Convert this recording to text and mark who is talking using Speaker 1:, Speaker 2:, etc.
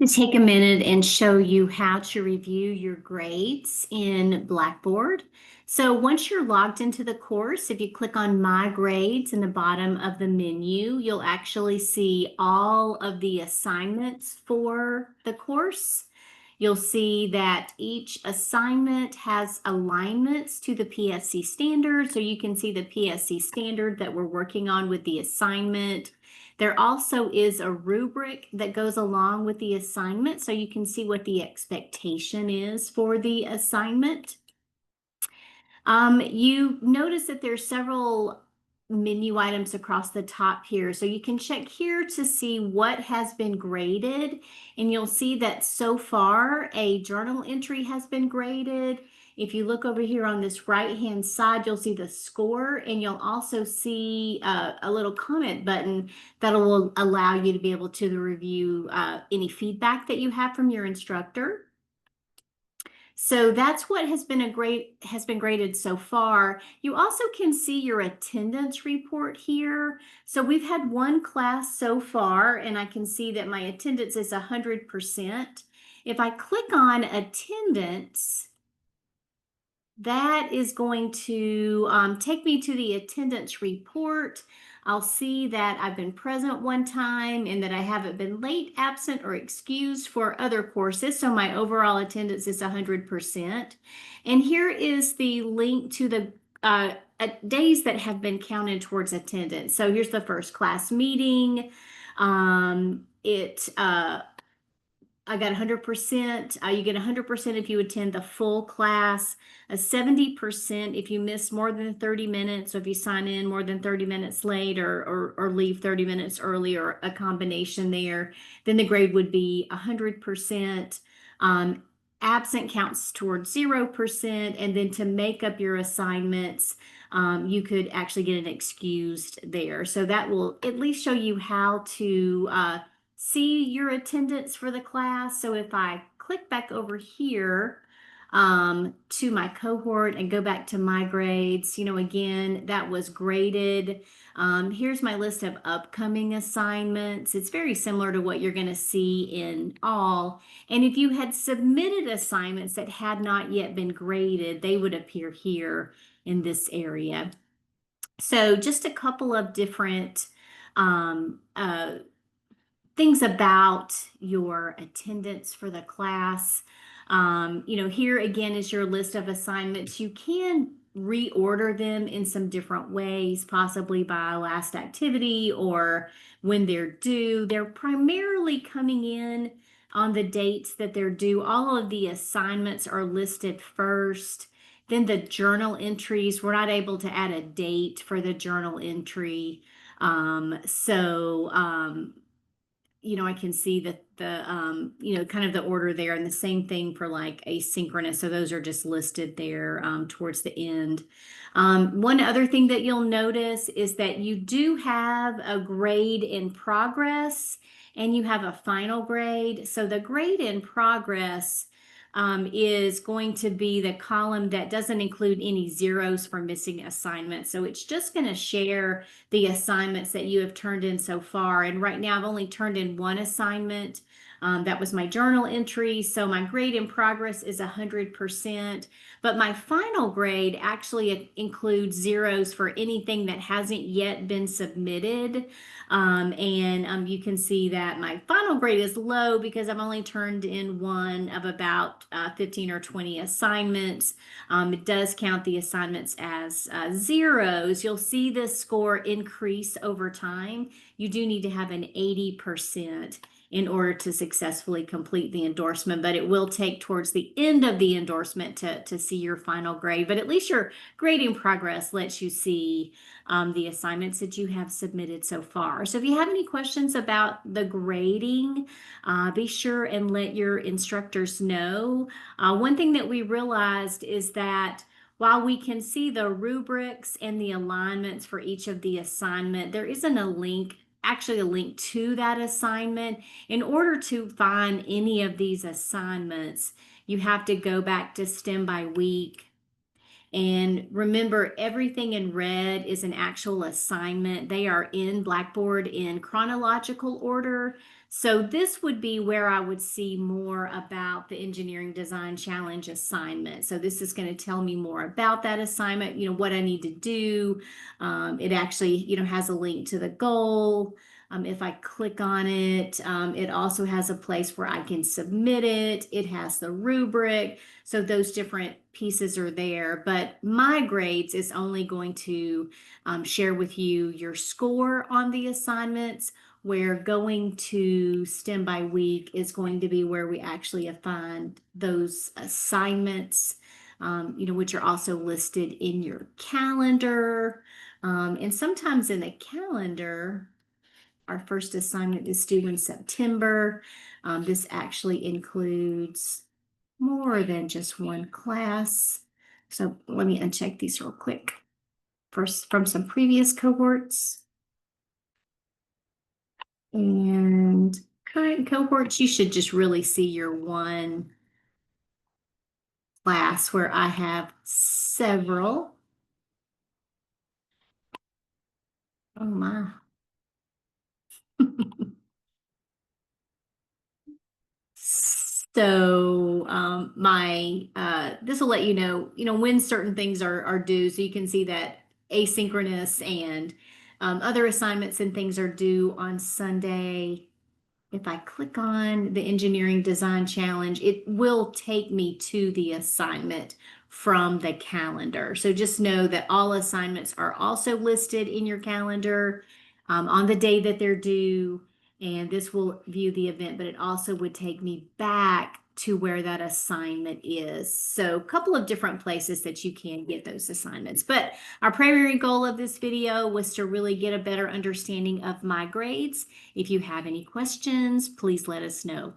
Speaker 1: To take a minute and show you how to review your grades in Blackboard. So once you're logged into the course, if you click on My Grades in the bottom of the menu, you'll actually see all of the assignments for the course. You'll see that each assignment has alignments to the PSC standard, so you can see the PSC standard that we're working on with the assignment. There also is a rubric that goes along with the assignment, so you can see what the expectation is for the assignment. You notice that there's several menu items across the top here. So you can check here to see what has been graded, and you'll see that so far a journal entry has been graded. If you look over here on this right-hand side, you'll see the score, and you'll also see a little comment button that will allow you to be able to review any feedback that you have from your instructor. So that's what has been graded so far. You also can see your attendance report here. So we've had one class so far, and I can see that my attendance is 100%. If I click on attendance, that is going to take me to the attendance report. I'll see that I've been present one time and that I haven't been late, absent, or excused for other courses. So my overall attendance is 100%. And here is the link to the days that have been counted towards attendance. So here's the first class meeting. I got 100%. You get 100% if you attend the full class, a 70% if you miss more than 30 minutes, or if you sign in more than 30 minutes late or leave 30 minutes early, or a combination there, then the grade would be 100%. Absent counts towards 0%, and then to make up your assignments, you could actually get an excused there. So that will at least show you how to see your attendance for the class. So if I click back over here to my cohort and go back to my grades, again, that was graded. Here's my list of upcoming assignments. It's very similar to what you're going to see in all. And if you had submitted assignments that had not yet been graded, they would appear here in this area. So just a couple of different things about your attendance for the class. Here again is your list of assignments. You can reorder them in some different ways, possibly by last activity or when they're due. They're primarily coming in on the dates that they're due. All of the assignments are listed first. Then the journal entries, we're not able to add a date for the journal entry. I can see that kind of the order there, and the same thing for like asynchronous. So those are just listed there towards the end. One other thing that you'll notice is that you do have a grade in progress and you have a final grade. So the grade in progress is going to be the column that doesn't include any zeros for missing assignments. So it's just going to share the assignments that you have turned in so far. And right now I've only turned in one assignment. That was my journal entry. So my grade in progress is 100%. But my final grade actually includes zeros for anything that hasn't yet been submitted. You can see that my final grade is low because I've only turned in one of about 15 or 20 assignments. It does count the assignments as zeros. You'll see this score increase over time. You do need to have an 80% in order to successfully complete the endorsement, but it will take towards the end of the endorsement to see your final grade. But at least your grading progress lets you see the assignments that you have submitted so far. So if you have any questions about the grading, be sure and let your instructors know. One thing that we realized is that while we can see the rubrics and the alignments for each of the assignment, there isn't a link to that assignment. In order to find any of these assignments, you have to go back to STEM by week And remember, everything in red is an actual assignment. They are in Blackboard in chronological order. So this would be where I would see more about the engineering design challenge assignment. So this is going to tell me more about that assignment, what I need to do. It actually, has a link to the goal. If I click on it, it also has a place where I can submit it. It has the rubric. So those different pieces are there. But my grades is only going to share with you your score on the assignments, where going to STEM by week is going to be where we actually find those assignments, which are also listed in your calendar. And sometimes in the calendar, our first assignment is due in September. This actually includes more than just one class. So let me uncheck these real quick. First, from some previous cohorts and current cohorts, you should just really see your one class where I have several. Oh my. So my this will let when certain things are due. So you can see that asynchronous and other assignments and things are due on Sunday. If I click on the engineering design challenge, it will take me to the assignment from the calendar. So just know that all assignments are also listed in your calendar on the day that they're due, and this will view the event, but it also would take me back to where that assignment is. So a couple of different places that you can get those assignments. But our primary goal of this video was to really get a better understanding of my grades. If you have any questions, please let us know.